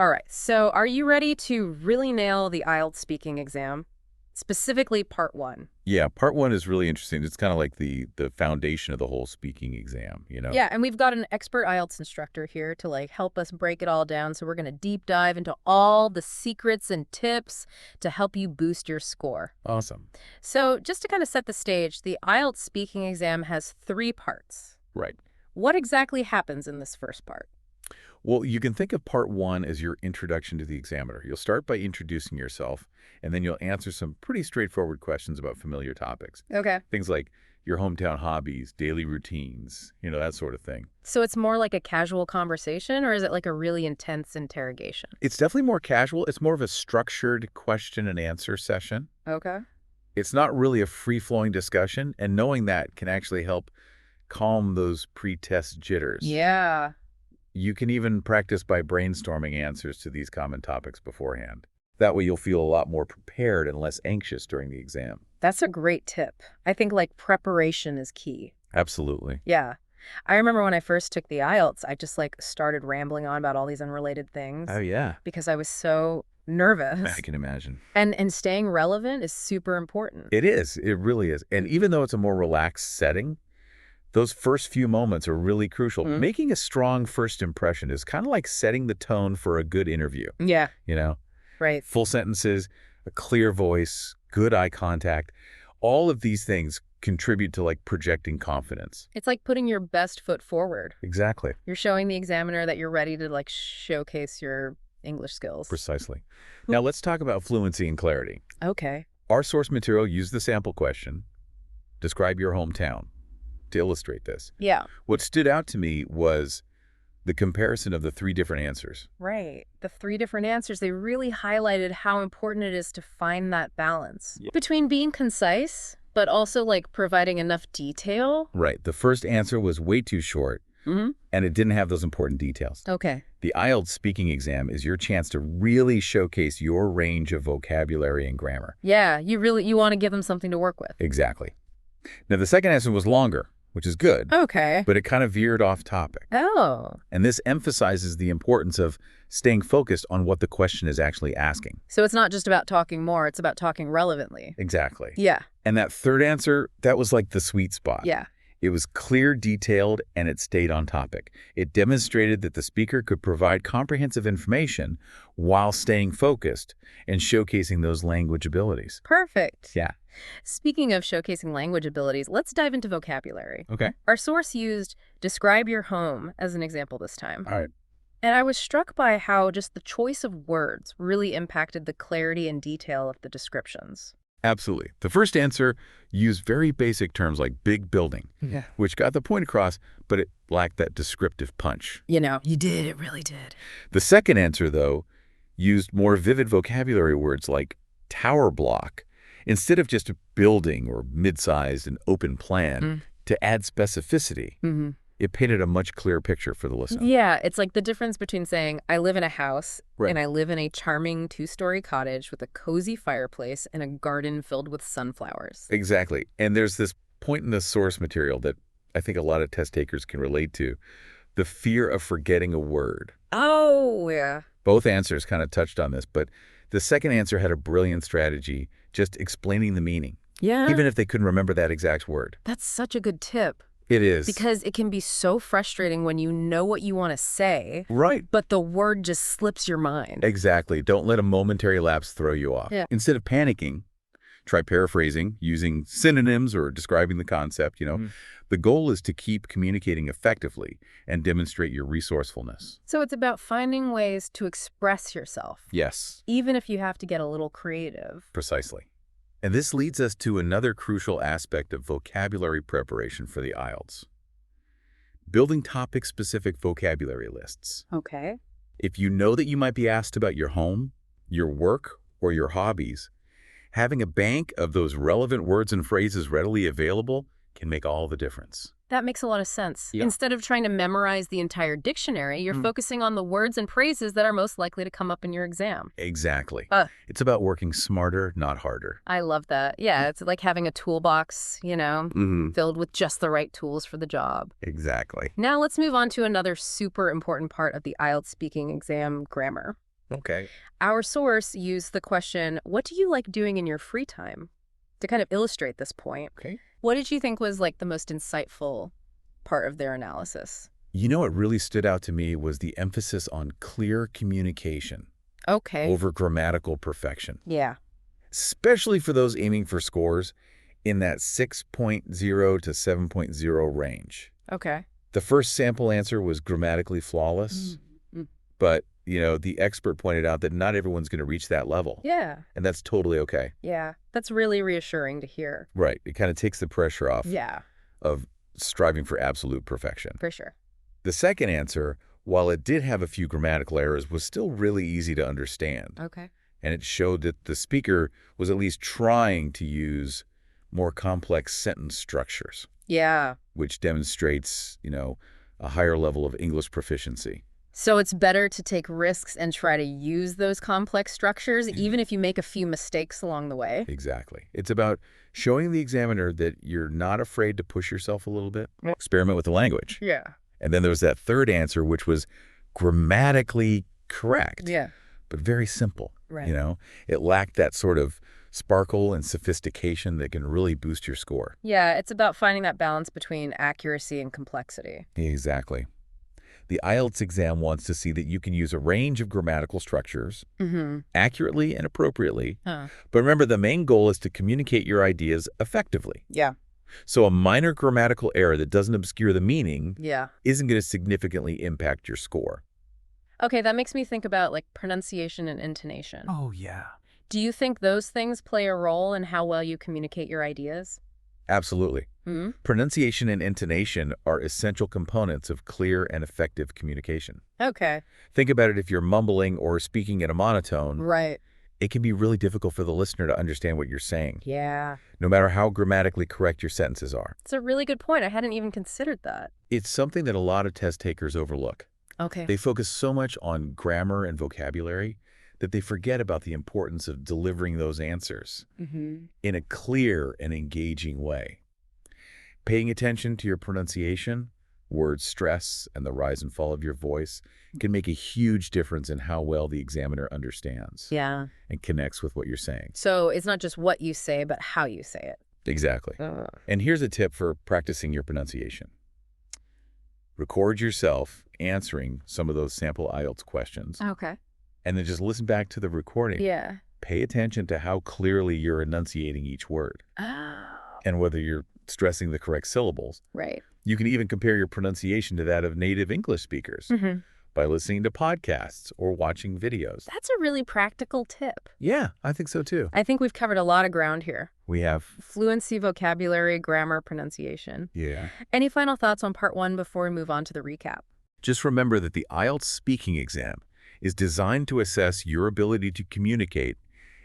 All right, so are you ready to really nail the IELTS speaking exam? Specifically part one. Yeah, part one is really interesting. It's kind of like the foundation of the whole speaking exam, you know? Yeah, and we've got an expert IELTS instructor here to help us break it all down. So we're going to deep dive into all the secrets and tips to help you boost your score. Awesome. So just to kind of set the stage, the IELTS speaking exam has three parts. Right. What exactly happens in this first part? Well, you can think of part one as your introduction to the examiner. You'll start by introducing yourself, and then you'll answer some pretty straightforward questions about familiar topics. Okay. Things like your hometown hobbies, daily routines, that sort of thing. So it's more like a casual conversation, or is it like a really intense interrogation? It's definitely more casual. It's more of a structured question and answer session. Okay. It's not really a free-flowing discussion, and knowing that can actually help calm those pre-test jitters. Yeah. You can even practice by brainstorming answers to these common topics beforehand. That way you'll feel a lot more prepared and less anxious during the exam. That's a great tip. I think preparation is key. Absolutely. Yeah. I remember when I first took the IELTS, I just started rambling on about all these unrelated things Oh, yeah. because I was so nervous. I can imagine. And staying relevant is super important. It is. It really is. And even though it's a more relaxed setting, those first few moments are really crucial. Mm. Making a strong first impression is kind of like setting the tone for a good interview. Yeah. Right. Full sentences, a clear voice, good eye contact. All of these things contribute to projecting confidence. It's like putting your best foot forward. Exactly. You're showing the examiner that you're ready to showcase your English skills. Precisely. Now let's talk about fluency and clarity. Okay. Our source material used the sample question, describe your hometown, to illustrate this. Yeah. What stood out to me was the comparison of the three different answers. Right. The three different answers, they really highlighted how important it is to find that balance between being concise, but also providing enough detail. Right. The first answer was way too short, and it didn't have those important details. Okay. The IELTS speaking exam is your chance to really showcase your range of vocabulary and grammar. Yeah, you want to give them something to work with. Exactly. Now, the second answer was longer, which is good. Okay. But it kind of veered off topic. Oh. And this emphasizes the importance of staying focused on what the question is actually asking. So it's not just about talking more, it's about talking relevantly. Exactly. Yeah. And that third answer, that was like the sweet spot. Yeah. It was clear, detailed, and it stayed on topic. It demonstrated that the speaker could provide comprehensive information while staying focused and showcasing those language abilities. Perfect. Yeah. Speaking of showcasing language abilities, let's dive into vocabulary. Okay. Our source used describe your home as an example this time. All right. And I was struck by how just the choice of words really impacted the clarity and detail of the descriptions. Absolutely. The first answer used very basic terms like big building, which got the point across, but it lacked that descriptive punch. You did. It really did. The second answer, though, used more vivid vocabulary words like tower block, instead of just a building or mid-sized and open plan, to add specificity. Mm-hmm. It painted a much clearer picture for the listener. Yeah, it's like the difference between saying, I live in a house, Right. and I live in a charming 2-story cottage with a cozy fireplace and a garden filled with sunflowers. Exactly. And there's this point in the source material that I think a lot of test takers can relate to, the fear of forgetting a word. Oh, yeah. Both answers kind of touched on this, but the second answer had a brilliant strategy, just explaining the meaning, Yeah. even if they couldn't remember that exact word. That's such a good tip. It is. Because it can be so frustrating when you know what you want to say, Right. but the word just slips your mind. Exactly. Don't let a momentary lapse throw you off. Yeah. Instead of panicking, try paraphrasing, using synonyms or describing the concept, The goal is to keep communicating effectively and demonstrate your resourcefulness. So it's about finding ways to express yourself, Yes, even if you have to get a little creative. precisely. And this leads us to another crucial aspect of vocabulary preparation for the IELTS. Building topic-specific vocabulary lists. Okay. If you know that you might be asked about your home, your work, or your hobbies, having a bank of those relevant words and phrases readily available can make all the difference. That makes a lot of sense. Yeah. Instead of trying to memorize the entire dictionary, you're focusing on the words and phrases that are most likely to come up in your exam. Exactly. It's about working smarter, not harder. I love that. Yeah, it's like having a toolbox, filled with just the right tools for the job. Exactly. Now let's move on to another super important part of the IELTS speaking exam, grammar. Okay. Our source used the question, "What do you like doing in your free time?" to kind of illustrate this point. Okay. What did you think was like the most insightful part of their analysis? You know what really stood out to me was the emphasis on clear communication Okay. over grammatical perfection, Yeah. especially for those aiming for scores in that 6.0 to 7.0 range. Okay. The first sample answer was grammatically flawless, Mm. but, the expert pointed out that not everyone's going to reach that level, Yeah. and that's totally okay. Yeah. That's really reassuring to hear. Right. It kind of takes the pressure off Yeah, of striving for absolute perfection. for sure. The second answer, while it did have a few grammatical errors, was still really easy to understand. Okay. And it showed that the speaker was at least trying to use more complex sentence structures, Yeah. which demonstrates, a higher level of English proficiency. So it's better to take risks and try to use those complex structures, even if you make a few mistakes along the way. Exactly. It's about showing the examiner that you're not afraid to push yourself a little bit, experiment with the language. Yeah. And then there was that third answer, which was grammatically correct, Yeah. but very simple. Right. It lacked that sort of sparkle and sophistication that can really boost your score. Yeah, it's about finding that balance between accuracy and complexity. Exactly. The IELTS exam wants to see that you can use a range of grammatical structures accurately and appropriately. Huh. But remember, the main goal is to communicate your ideas effectively. Yeah. So a minor grammatical error that doesn't obscure the meaning Yeah. isn't going to significantly impact your score. Okay, that makes me think about like pronunciation and intonation. Oh, yeah. Do you think those things play a role in how well you communicate your ideas? Absolutely. Hmm. Pronunciation and intonation are essential components of clear and effective communication. Okay. Think about it: if you're mumbling or speaking in a monotone, Right. it can be really difficult for the listener to understand what you're saying, Yeah. no matter how grammatically correct your sentences are. It's a really good point. I hadn't even considered that. It's something that a lot of test takers overlook. Okay. They focus so much on grammar and vocabulary that they forget about the importance of delivering those answers in a clear and engaging way. Paying attention to your pronunciation, word stress, and the rise and fall of your voice can make a huge difference in how well the examiner understands Yeah. and connects with what you're saying. So it's not just what you say, but how you say it. Exactly. And here's a tip for practicing your pronunciation. Record yourself answering some of those sample IELTS questions, Okay. and then just listen back to the recording. Yeah. Pay attention to how clearly you're enunciating each word Oh. and whether you're stressing the correct syllables. Right. You can even compare your pronunciation to that of native English speakers by listening to podcasts or watching videos. That's a really practical tip. Yeah, I think so too. I think we've covered a lot of ground here. We have. Fluency, vocabulary, grammar, pronunciation. Yeah. Any final thoughts on part one before we move on to the recap? Just remember that the IELTS speaking exam is designed to assess your ability to communicate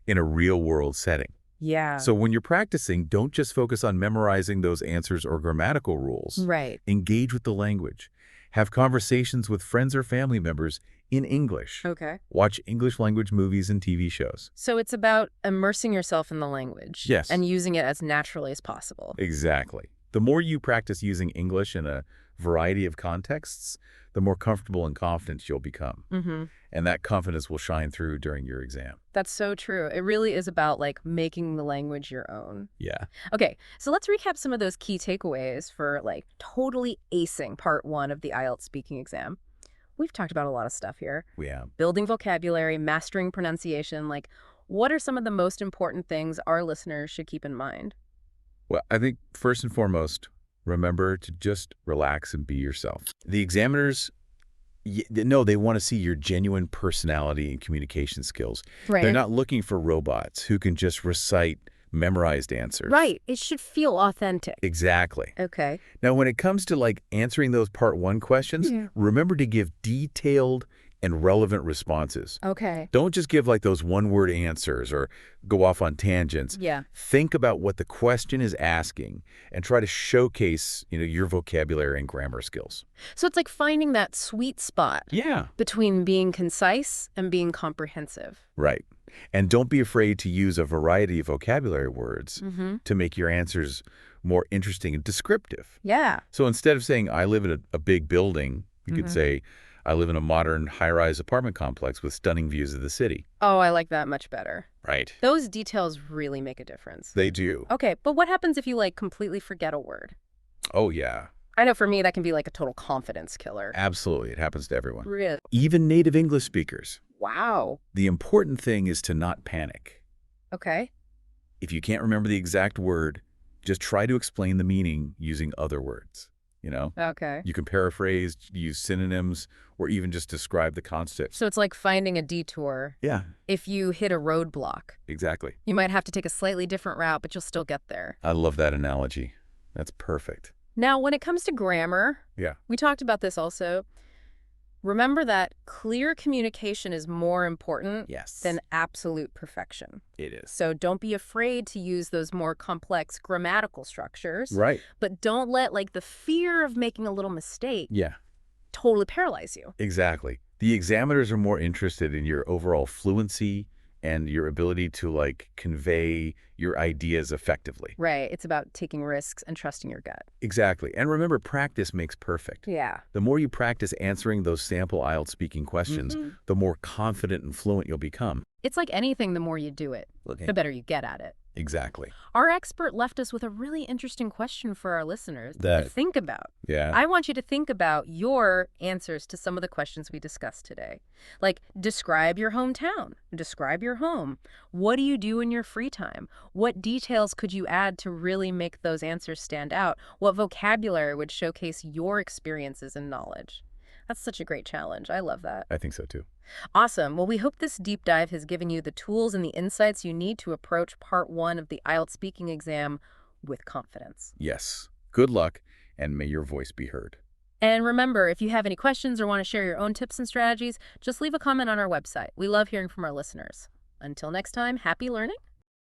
in a real-world setting. Yeah. So when you're practicing, don't just focus on memorizing those answers or grammatical rules. Right. Engage with the language. Have conversations with friends or family members in English. Okay. Watch English language movies and TV shows. So it's about immersing yourself in the language. Yes. And using it as naturally as possible. Exactly. The more you practice using English in a variety of contexts, the more comfortable and confident you'll become. And that confidence will shine through during your exam. That's so true. It really is about like making the language your own. Yeah. Okay, so let's recap some of those key takeaways for like totally acing part one of the IELTS speaking exam. We've talked about a lot of stuff here. We have. Building vocabulary, mastering pronunciation. Like, what are some of the most important things our listeners should keep in mind? Well, I think first and foremost, remember to just relax and be yourself. The examiners, they want to see your genuine personality and communication skills. Right. They're not looking for robots who can just recite memorized answers. Right. It should feel authentic. Exactly. Okay. Now, when it comes to like answering those part one questions, remember to give detailed and relevant responses. Okay. Don't just give like those one-word answers or go off on tangents. Yeah. Think about what the question is asking and try to showcase, your vocabulary and grammar skills. So it's like finding that sweet spot Yeah. between being concise and being comprehensive. Right. And don't be afraid to use a variety of vocabulary words to make your answers more interesting and descriptive. Yeah. So instead of saying, I live in a big building, you could say, I live in a modern high-rise apartment complex with stunning views of the city. Oh, I like that much better. Right. Those details really make a difference. They do. Okay, but what happens if you, like, completely forget a word? Oh, yeah. I know for me that can be like a total confidence killer. Absolutely. It happens to everyone. Really? Even native English speakers. Wow. The important thing is to not panic. Okay. If you can't remember the exact word, just try to explain the meaning using other words. Okay. You can paraphrase, use synonyms, or even just describe the concept. So it's like finding a detour. Yeah, If you hit a roadblock, exactly. you might have to take a slightly different route, but you'll still get there. I love that analogy. That's perfect. Now, when it comes to grammar, Yeah. we talked about this also. Remember that clear communication is more important Yes. than absolute perfection. It is. So don't be afraid to use those more complex grammatical structures. Right. But don't let like the fear of making a little mistake Yeah, totally paralyze you. exactly. The examiners are more interested in your overall fluency and your ability to convey your ideas effectively. Right. It's about taking risks and trusting your gut. Exactly. And remember, practice makes perfect. Yeah. The more you practice answering those sample IELTS speaking questions, the more confident and fluent you'll become. It's like anything, the more you do it, the better you get at it. Exactly. Our expert left us with a really interesting question for our listeners That- to think about. Yeah. I want you to think about your answers to some of the questions we discussed today. Like, describe your hometown. Describe your home. What do you do in your free time? What details could you add to really make those answers stand out? What vocabulary would showcase your experiences and knowledge? That's such a great challenge. I love that. I think so too. Awesome. Well, we hope this deep dive has given you the tools and the insights you need to approach part 1 of the IELTS speaking exam with confidence. Yes. Good luck, and may your voice be heard. And remember, if you have any questions or want to share your own tips and strategies, just leave a comment on our website. We love hearing from our listeners. Until next time, happy learning